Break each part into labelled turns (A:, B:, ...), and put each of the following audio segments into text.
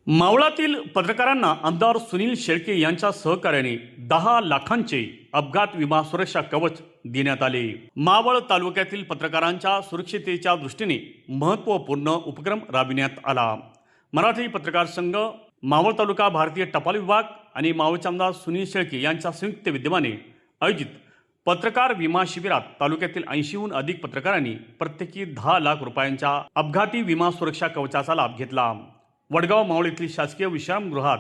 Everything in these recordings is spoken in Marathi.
A: मावळातील पत्रकारांना आमदार सुनील शेळके यांच्या सहकार्याने 10 लाखांचे अपघात विमा सुरक्षा कवच देण्यात आले। मावळ तालुक्यातील पत्रकारांच्या सुरक्षिततेच्या दृष्टीने महत्त्वपूर्ण उपक्रम राबविण्यात आला। मराठी पत्रकार संघ, मावळ तालुका भारतीय टपाल विभाग आणि मावळचे आमदार सुनील शेळके यांच्या संयुक्त विद्यमाने आयोजित पत्रकार विमा शिबिरात तालुक्यातील 80हून अधिक पत्रकारांनी प्रत्येकी 10 लाख रुपयांच्या अपघाती विमा सुरक्षा कवचाचा लाभ घेतला। वडगाव मावळ येथील शासकीय विश्रामगृहात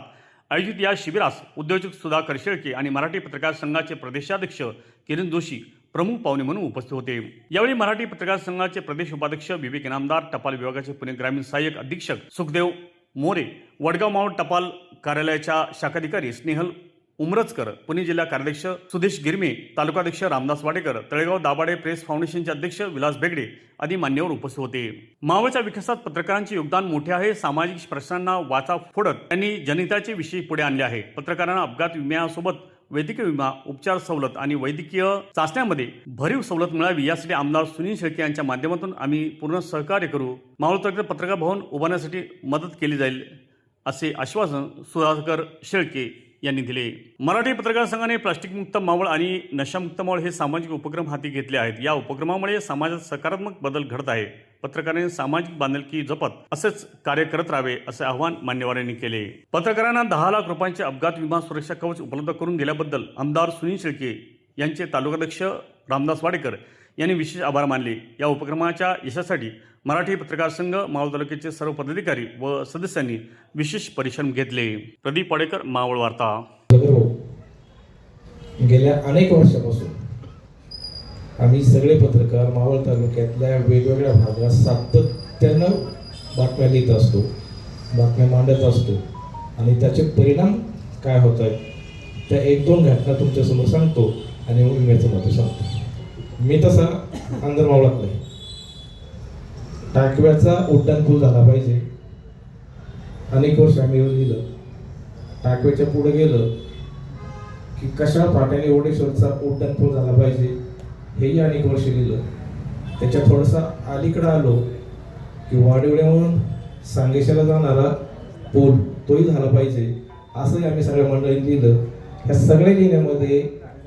A: आयोजित या शिबिरास उद्योजक सुधाकर शेळके आणि मराठी पत्रकार संघाचे प्रदेशाध्यक्ष किरण जोशी प्रमुख पाहुणे म्हणून उपस्थित होते। यावेळी मराठी पत्रकार संघाचे प्रदेश उपाध्यक्ष विवेक इनामदार, टपाल विभागाचे पुणे ग्रामीण सहाय्यक अधीक्षक सुखदेव मोरे, वडगाव मावळ टपाल कार्यालयाच्या शाखाधिकारी स्नेहल उमरजकर, पुणे जिल्हा कार्याध्यक्ष सुदेश गिरमे, तालुकाध्यक्ष रामदास वाडेकर, तळेगाव दाभाडे प्रेस फाउंडेशनचे अध्यक्ष विलास बेगडे आदी मान्यवर उपस्थित होते। मावळच्या विकासात पत्रकारांचे योगदान मोठे आहे। सामाजिक प्रश्नांना वाचा फोडत त्यांनी जनहिताचे विषय पुढे आणले आहे। पत्रकारांना अपघात विम्यासोबत वैद्यकीय विमा, उपचार सवलत आणि वैद्यकीय चाचण्यांमध्ये भरीव सवलत मिळावी यासाठी आमदार सुनील शेळके यांच्या माध्यमातून आम्ही पूर्ण सहकार्य करू। मावळ तालुक्यात पत्रकार भवन उभारण्यासाठी मदत केली जाईल असे आश्वासन सुधाकर शेळके यांनी दिले। मराठी पत्रकार संघाने प्लास्टिक मुक्त मावळ आणि नशामुक्त मावळ हे सामाजिक उपक्रम हाती घेतले आहेत। या उपक्रमामुळे समाजात सकारात्मक बदल घडत आहे। पत्रकारांनी सामाजिक बांधिलकी जपत असेच कार्य करत राहावे असे आवाहन मान्यवरांनी केले। पत्रकारांना 10 लाख रुपयांचे अपघात विमा सुरक्षा कवच उपलब्ध करून दिल्याबद्दल आमदार सुनील शेळके यांचे तालुकाध्यक्ष रामदास वाडेकर यांनी विशेष आभार मानले। या उपक्रमाच्या यशासाठी मराठी पत्रकार संघ, मावळ तालुक्याचे सर्व पदाधिकारी व सदस्यांनी विशेष परिश्रम घेतले। प्रदीप वाडेकर, मावळ वार्ता।
B: गेल्या अनेक वर्षापासून आम्ही सगळे पत्रकार मावळ तालुक्यातल्या वेगवेगळ्या भागात सातत्यानं बातम्या लिहित असतो, बातम्या मांडत असतो आणि त्याचे परिणाम काय होत आहेत त्या 1-2 घटना तुमच्यासमोर सांगतो आणि मग विम्याचं महत्त्व सांगतो। मी तसा अंदर मावळातला आहे। टाकव्याचा उड्डाणपूल झाला पाहिजे, अनेक वर्ष आम्ही लिहिलं। टाकव्याच्या पुढे गेलं की कशा फाट्याने ओडेश्वरचा उड्डाणपूल झाला पाहिजे हेही अनेक वर्ष लिहिलं। त्याच्या थोडंसं अलीकडं आलो की वाडिवड्याहून सांगेशाला जाणारा पूल तोही झाला पाहिजे असंही आम्ही सगळ्या मंडळींनी लिहिलं। ह्या सगळ्या लिहिण्यामध्ये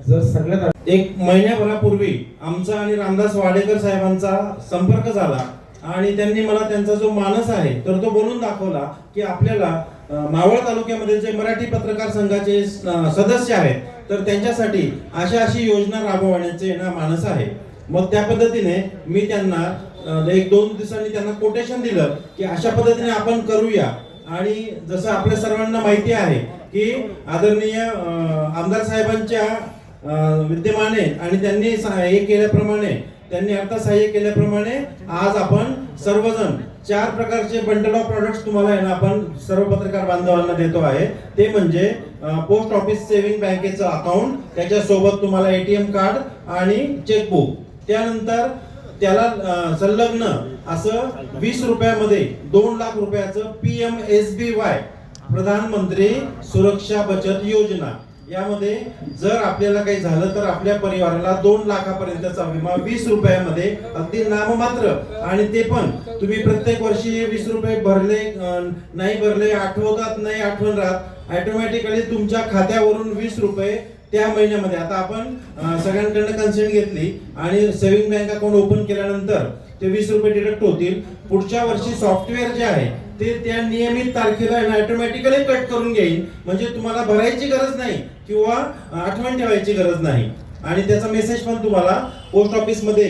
B: जर सगळ्यात
C: 1 महिन्याभरापूर्वी आमचा आणि रामदास वाडेकर साहेबांचा संपर्क झाला आणि त्यांनी मला त्यांचा जो मानस आहे तर तो बोलून दाखवला की आपल्याला मावळ तालुक्यामध्ये जे मराठी पत्रकार संघाचे सदस्य आहेत तर त्यांच्यासाठी अशी योजना राबवण्याचे ना मानस आहे। मग त्या पद्धतीने मी त्यांना 1-2 दिवसांनी त्यांना कोटेशन दिलं की अशा पद्धतीने आपण करूया। आणि जसं आपल्या सर्वांना माहिती आहे की आदरणीय आमदार साहेबांच्या विद्यमाने आणि त्यांनी हे केल्याप्रमाणे, त्यांनी अर्थसहाय्य केल्याप्रमाणे आज आपण सर्वजण 4 प्रकारचे बंडल ऑफ प्रोडक्ट्स तुम्हाला आहे ना आपण सर्व पत्रकार बांधवांना देतो आहे। ते म्हणजे पोस्ट ऑफिस सेव्हिंग बँकेचं अकाउंट, त्याच्यासोबत तुम्हाला ATM कार्ड आणि चेकबुक, त्यानंतर त्याला संलग्न असं 20 रुपयामध्ये 2 लाख रुपयाचं PMSBY प्रधानमंत्री सुरक्षा बचत योजना। यामध्ये जर आपल्याला काही झालं तर आपल्या परिवाराला 2 लाखापर्यंतचा विमा 20 रुपयामध्ये अगदी नाममात्र, आणि ते पण तुम्ही प्रत्येक वर्षी 20 रुपये भरले नाही भरले, आठवतात नाही आठवण राहत, ऑटोमॅटिकली तुमच्या खात्यावरून 20 रुपये त्या महिन्यामध्ये, आता आपण सगळ्यांकडनं कन्सेंट घेतली आणि सेव्हिंग बँक अकाउंट ओपन केल्यानंतर ते 20 रुपये डिडक्ट होतील। पुढच्या वर्षी सॉफ्टवेअर जे आहे ते त्या नियमित तारखेला ऑटोमॅटिकली कट करून घेईल, म्हणजे तुम्हाला भरायची गरज नाही किंवा आठवण ठेवायची गरज नाही। आणि त्याचा मेसेज पण तुम्हाला पोस्ट ऑफिस मध्ये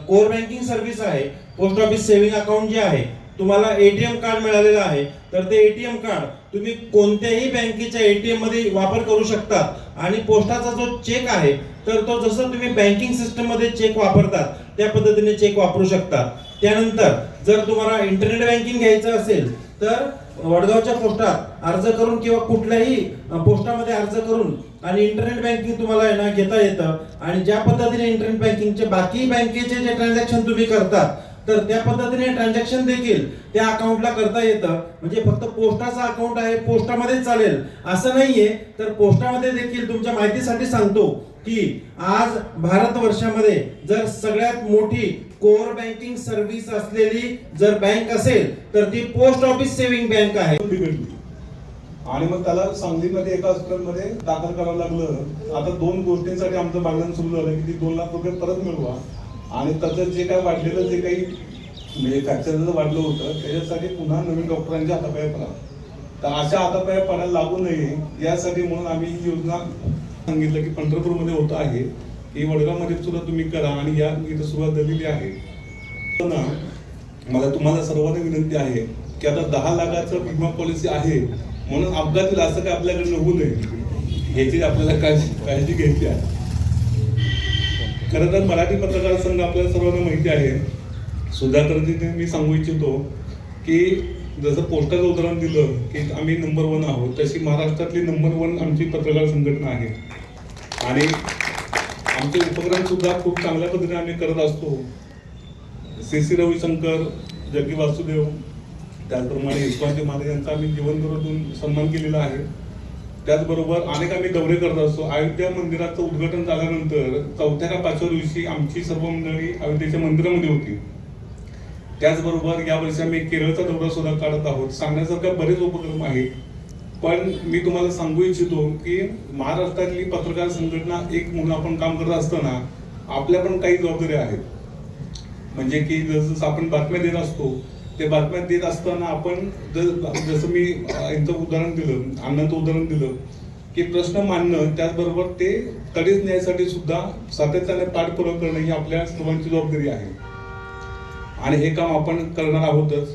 C: कोर बँकिंग सर्व्हिस आहे, पोस्ट ऑफिस सेव्हिंग अकाउंट जे आहे, तुम्हाला ATM कार्ड मिळालेलं आहे तर ते ATM कार्ड तुम्ही कोणत्याही बँकेच्या ATM मध्ये वापर करू शकता। आणि पोस्टाचा जो चेक आहे तर तो जसं तुम्ही बँकिंग सिस्टम मध्ये चेक वापरतात त्या पद्धतीने चेक वापरू शकता। त्यानंतर जर तुम्हाला इंटरनेट बँकिंग घ्यायचं असेल तर वडगावच्या पोस्टात अर्ज करून किंवा कुठल्याही पोस्टामध्ये अर्ज करून आणि इंटरनेट बँकिंग तुम्हाला आहे ना घेता येतं। आणि ज्या पद्धतीने इंटरनेट बँकिंगचे बाकी बँकेचे जे ट्रान्झॅक्शन तुम्ही करतात तर त्या पद्धतीने ट्रान्झॅक्शन देखील त्या अकाउंटला करता येतं। म्हणजे फक्त पोस्टाचा अकाउंट आहे पोस्टामध्ये चालेल असं नाहीये, तर पोस्टामध्ये देखील तुमच्या माहितीसाठी सांगतो की आज भारतवर्षामध्ये जर सगळ्यात मोठी कोर बँकिंग सर्व्हिस असलेली जर बँक असेल तर ती पोस्ट ऑफिस सेव्हिंग बँक आहे.
D: बिघडली आणि मग त्याला सांगलीमध्ये एका हॉस्पिटलमध्ये दाखल करावं लागलं. आता 2 गोष्टींसाठी आमचं भांडण सुरू झालं की ती 2 लाख रुपये परत मिळवा आणि त्याचं जे काय वाढलेलं जे काही म्हणजे फ्रॅक्चरचं वाढलं होतं त्याच्यासाठी पुन्हा नवीन डॉक्टरांच्या हातापाया पडा. तर अशा हातापाया पडायला लागू नये यासाठी म्हणून आम्ही ही योजना सांगितलं की पंढरपूरमध्ये होतं आहे की वडगावमध्ये सुद्धा तुम्ही करा आणि या इथं सुरुवात झालेली आहे. मला तुम्हाला सर्वांना विनंती आहे की आता 10 लाखाचं विमा पॉलिसी आहे म्हणून अपघातील असं काय आपल्याकडे होऊ नये याची आपल्याला काळजी घ्यायची आहे. खरं तर मराठी पत्रकार संघ आपल्याला सर्वांना माहिती आहे. सुधाकरजीने मी सांगू इच्छितो की जसं पोस्टाचं उदाहरण दिलं की आम्ही नंबर 1 आहोत तशी महाराष्ट्रातली नंबर 1 आमची पत्रकार संघटना आहे आणि आमचे उपक्रम सुद्धा खूप चांगल्या पद्धतीने आम्ही करत असतो. CC रविशंकर, जग्गी वासुदेव, त्याचप्रमाणे इस्कॉनचे महाराज यांचा आम्ही जीवन करून सन्मान केलेला आहे. त्याचबरोबर अनेक आम्ही दौरे करत असतो. अयोध्या मंदिराचं उद्घाटन झाल्यानंतर 4थ्या का 5व्या दिवशी आमची सर्व मंडळी अयोध्येच्या मंदिरामध्ये होती. त्याचबरोबर यावर्षी आम्ही केरळचा दौरा सुद्धा काढत आहोत. सांगण्यासारखे बरेच उपक्रम आहेत. पण मी तुम्हाला सांगू इच्छितो की महाराष्ट्रातली पत्रकार संघटना एक म्हणून आपण काम करत असताना आपल्या पण काही जबाबदाऱ्या आहेत. म्हणजे की जसं आपण बातम्या देत असतो ते बातम्या देत असताना आपण जसं मी यांचं उदाहरण दिलं, अण्णांचं उदाहरण दिलं की प्रश्न मांडणं त्याचबरोबर ते तडीस न्यायासाठी सुद्धा सातत्याने पाठपुरावा करणं ही आपल्या सर्वांची जबाबदारी आहे आणि हे काम आपण करणार आहोतच.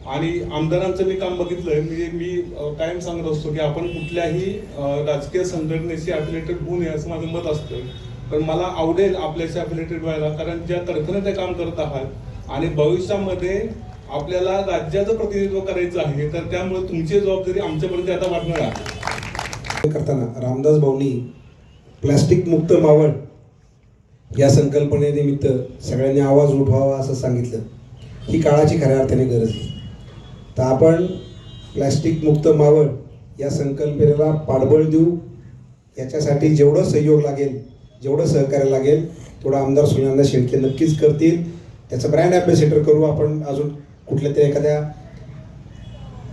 D: आणि आमदारांचं मी काम बघितलंय. म्हणजे मी कायम सांगत असतो की आपण कुठल्याही राजकीय संघटनेशी अफिलेटेड होऊ नये असं माझं मत असतं. पण मला आवडेल आपल्याशी अफिलेटेड व्हायला कारण ज्या तर्फेने ते काम करत आहात आणि भविष्यामध्ये आपल्याला राज्याचं प्रतिनिधित्व करायचं आहे तर त्यामुळे तुमची जबाबदारी आमच्यापर्यंत आता वाढणार आहे.
E: करताना रामदास भाऊंनी प्लास्टिक मुक्त मावळ या संकल्पनेनिमित्त सगळ्यांनी आवाज उठवावा असं सांगितलं. ही काळाची खऱ्या अर्थाने गरज आहे. तर आपण प्लास्टिक मुक्त मावळ या संकल्पनेला पाठबळ देऊ. याच्यासाठी जेवढं सहयोग लागेल, जेवढं सहकार्य लागेल तेवढं आमदार सुनील शेळके नक्कीच करतील. त्याचं ब्रँड ॲम्बॅसेडर करू आपण. अजून कुठल्या तरी एखाद्या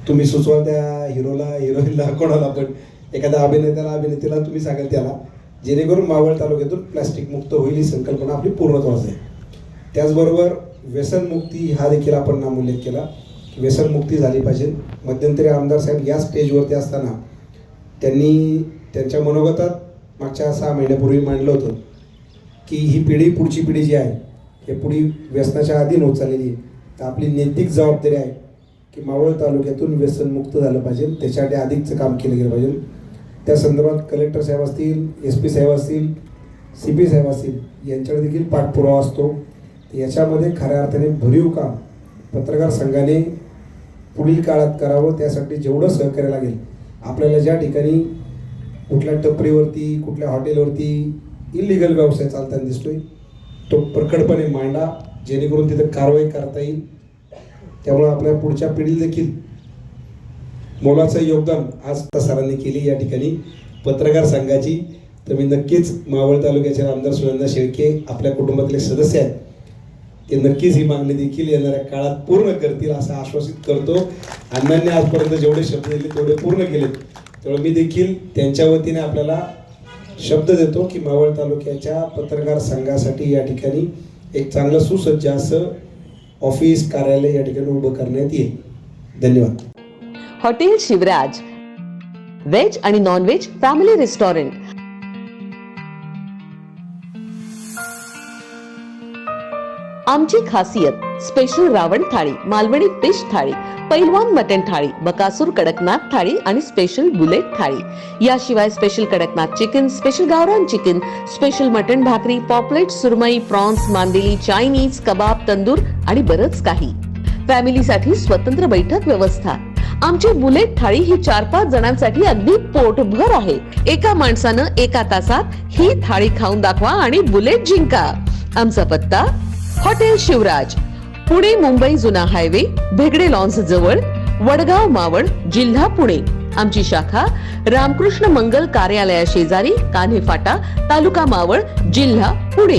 E: तुम्ही सुचवाल त्या हिरोला, हिरोईनला, कोणाला पण एखाद्या अभिनेत्याला, अभिनेत्रीला तुम्ही सांगाल त्याला, जेणेकरून मावळ तालुक्यातून प्लास्टिक मुक्त होईल ही संकल्पना आपली पूर्णत्वास आहे. त्याचबरोबर व्यसनमुक्ती हा देखील आपण नामोल्लेख केला की व्यसनमुक्ती झाली पाहिजे. मध्यंतरी आमदार साहेब या स्टेजवरती असताना त्यांनी त्यांच्या मनोगतात मागच्या 6 महिन्यापूर्वी मांडलं होतं की ही पिढी, पुढची पिढी जी आहे हे पुढे व्यसनाच्या अधीन होत चाललेली आहे. तर आपली नैतिक जबाबदारी आहे की मावळ तालुक्यातून व्यसनमुक्त झालं पाहिजे. त्याच्यासाठी अधिकचं काम केलं गेलं पाहिजे. त्या संदर्भात कलेक्टर साहेब असतील, SP साहेब असतील, CP साहेब असतील यांच्याकडे देखील पाठपुरावा असतो. याच्यामध्ये खऱ्या अर्थाने भरीव काम पत्रकार संघाने पुढील काळात करावं. त्यासाठी जेवढं सहकार्य लागेल आपल्याला ज्या ठिकाणी कुठल्या टपरीवरती, कुठल्या हॉटेलवरती इलिगल व्यवसाय चालताना दिसतोय तो प्रकटपणे मांडा जेणेकरून तिथं कारवाई करता येईल. त्यामुळे आपल्या पुढच्या पिढीला देखील मोलाचं योगदान आज सरांनी केली या ठिकाणी पत्रकार संघाची. तर मी नक्कीच मावळ तालुक्याचे आमदार सुनंदा शेळके आपल्या कुटुंबातले सदस्य आहेत ते नक्कीच ही मागणी देखील येणाऱ्या काळात पूर्ण करतील असं आश्वासित करतो. अण्णांनी आजपर्यंत जेवढे शब्द दिले तेवढे पूर्ण केलेत. त्यामुळे मी देखील त्यांच्या वतीने आपल्याला शब्द देतो की मावळ तालुक्याच्या पत्रकार संघासाठी या ठिकाणी एक चांगलं सुसज्ज असं ऑफिस, कार्यालय या ठिकाणी उभं करण्यात येईल. धन्यवाद.
F: हॉटेल शिवराज व्हेज आणि नॉन व्हेज फॅमिली रेस्टॉरंट. आमची खासियत स्पेशल रावण थाळी, मालवणी फिश थाळी, पैलवान मटन थाळी, बकासूर कडकनाथ थाळी आणि स्पेशल बुलेट थाळी. याशिवाय स्पेशल कडकनाथ चिकन, स्पेशल गावरान चिकन, स्पेशल मटन भाकरी, पॉपलेट, सुरमई, प्रॉन्स, मांदेली, चायनीज, कबाब, तंदूर आणि बरंच काही. फॅमिलीसाठी स्वतंत्र बैठक व्यवस्था. आमची बुलेट थाळी ही 4-5 जणांसाठी अगदी पोटभर आहे. एका माणसानं एका तासात ही थाळी खाऊन दाखवा आणि बुलेट जिंका. आमचा पत्ता हॉटेल शिवराज, पुणे मुंबई जुना हायवे, भेगडे लॉन्स जवळ, वडगाव मावळ, जिल्हा पुणे. आमची शाखा रामकृष्ण मंगल कार्यालया शेजारी, कान्हे फाटा, तालुका मावळ, जिल्हा पुणे.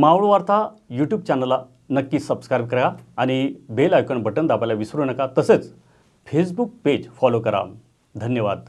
A: मावळ वार्ता यूट्यूब चॅनलला नक्की सबस्क्राईब करा आणि बेल आयकॉन बटन दाबायला विसरू नका. तसेच फेसबुक पेज फॉलो करा. धन्यवाद.